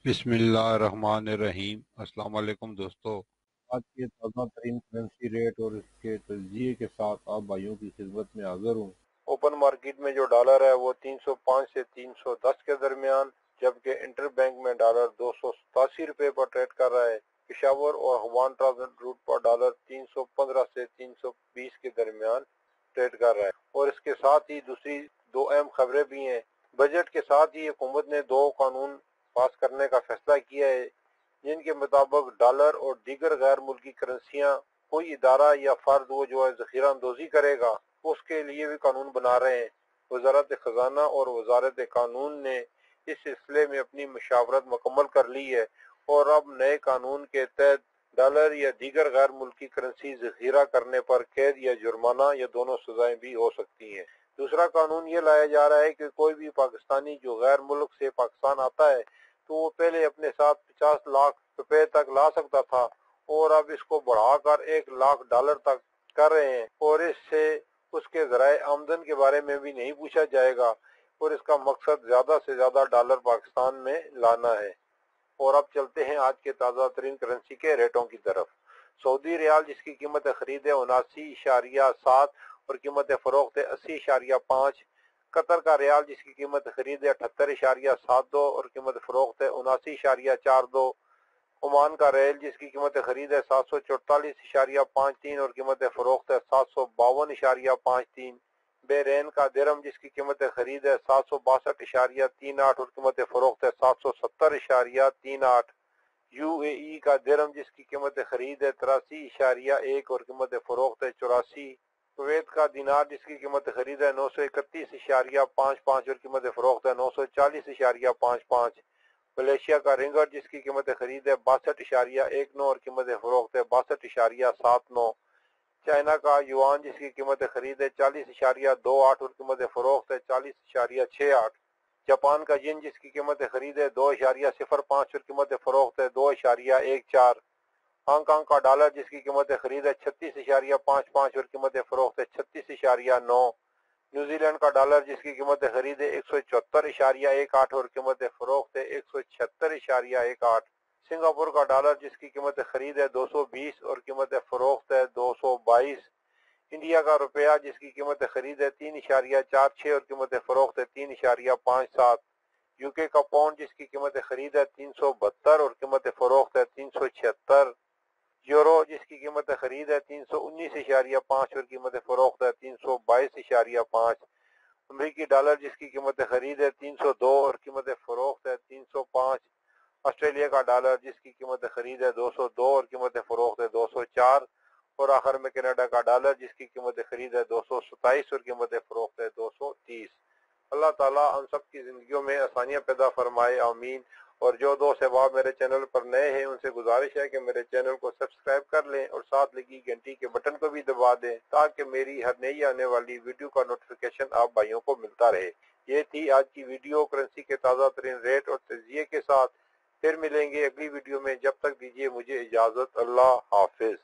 बिस्मिल्लाहिर्रहमानिर्रहीम। अस्सलाम वालेकुम दोस्तों। आज के ताज़ा तरीन करेंसी रेट और इसके तज्जिए के साथ आप भाइयों की खिदमत में हाजिर हूँ। ओपन मार्केट में जो डॉलर है वो 305 से 310 के दरमियान, जबकि इंटर बैंक में डॉलर 287 रुपए पर ट्रेड कर रहा है। पेशावर और हवान ट्रांजिट रूट पर डॉलर 315 से 320 के दरमियान ट्रेड कर रहा है। और इसके साथ ही दूसरी दो अहम खबरें भी हैं। बजट के साथ ही हुकूमत ने दो कानून पास करने का फैसला किया है, जिनके मुताबिक डॉलर और दीगर गैर मुल्की करेंसियां कोई इदारा या फर्द वो जो है जखीरा अंदोजी करेगा, उसके लिए भी कानून बना रहे हैं। वजारत खजाना और वजारत कानून ने इस सिलसिले में अपनी मशावरत मुकम्मल कर ली है और अब नए कानून के तहत डॉलर या दीगर गैर मुल्की करेंसी जखीरा करने पर कैद या जुर्माना या दोनों सजाएं भी हो सकती हैं। दूसरा कानून ये लाया जा रहा है कि कोई भी पाकिस्तानी जो गैर मुल्क से पाकिस्तान आता है तो वो पहले अपने साथ 50 लाख रुपए तक ला सकता था और अब इसको बढ़ाकर 1 लाख डॉलर तक कर रहे हैं और इससे उसके ज़राए आमदन के बारे में भी नहीं पूछा जाएगा और इसका मकसद ज्यादा से ज्यादा डॉलर पाकिस्तान में लाना है। और अब चलते हैं आज के ताज़ा तरीन करेंसी के रेटों की तरफ। सऊदी रियाल जिसकी कीमत खरीद है 79.7 और कीमत फरोख्त है 80.5। कतर का रियाल जिसकी कीमत खरीद है 78.72 और कीमत फरोख्त है 79.42। ओमान का रियाल जिसकी कीमत खरीद है 744.53 और कीमत फरोख्त है 752.53। बहरीन का दिरहम जिसकी कीमत खरीद है 762.38 और कीमत फरोख्त है 770.38। यूएई का दिरहम जिसकी कीमत खरीद है 83.1 और कीमत फरोख्त है 84। कुवैत का दिनार जिसकी कीमत खरीद है 931.55 और कीमत फरोख्त है 940.55। मलेशिया का रिंगर जिसकी कीमत खरीद है 62.19 और कीमत फरोख्त है 62.79। चाइना का युआन जिसकी कीमत खरीद है 40.28 और कीमत फरोख्त है 40.68। जापान का येन जिसकी कीमत खरीद है 2.05 और कीमत फरोख्त है 2.14। हांगकांग का डॉलर जिसकी कीमत खरीद है 36.55 और कीमत फरोख्त है 36.9। न्यूजीलैंड का डॉलर जिसकी कीमत खरीद है 174.18 और कीमत फरोख्त है 176.18। सिंगापुर का डॉलर जिसकी कीमत खरीद है 220 और कीमत फरोख्त है 222। इंडिया का रुपया जिसकी कीमत खरीद है 3.46 और कीमत फरोख्त है 3.57। यूके का पाउंड जिसकी कीमत खरीद है 372 और कीमत फरोख्त है 376। यूरो जिसकी कीमत खरीद है 319.5 और कीमत फरोख्त है 322.5। अमरीकी डॉलर जिसकी कीमत खरीद है 302 और कीमत फरोख्त है 305। ऑस्ट्रेलिया का डॉलर जिसकी कीमत खरीद है 202 और कीमत फरोख्त है 204। और आखिर में कनाडा का डॉलर जिसकी कीमत खरीद है 227 और कीमत फरोख्त है 230। अल्लाह ताला हम सब की जिंदगियों में आसानियां पैदा फरमाए, आमीन। और जो दोस्त अहबाब मेरे चैनल पर नए हैं उनसे गुजारिश है कि मेरे चैनल को सब्सक्राइब कर लें और साथ लगी घंटी के बटन को भी दबा दें ताकि मेरी हर नई आने वाली वीडियो का नोटिफिकेशन आप भाइयों को मिलता रहे। ये थी आज की वीडियो करेंसी के ताज़ा तरीन रेट और तजिए के साथ। फिर मिलेंगे अगली वीडियो में, जब तक दीजिए मुझे इजाजत। अल्लाह हाफिज।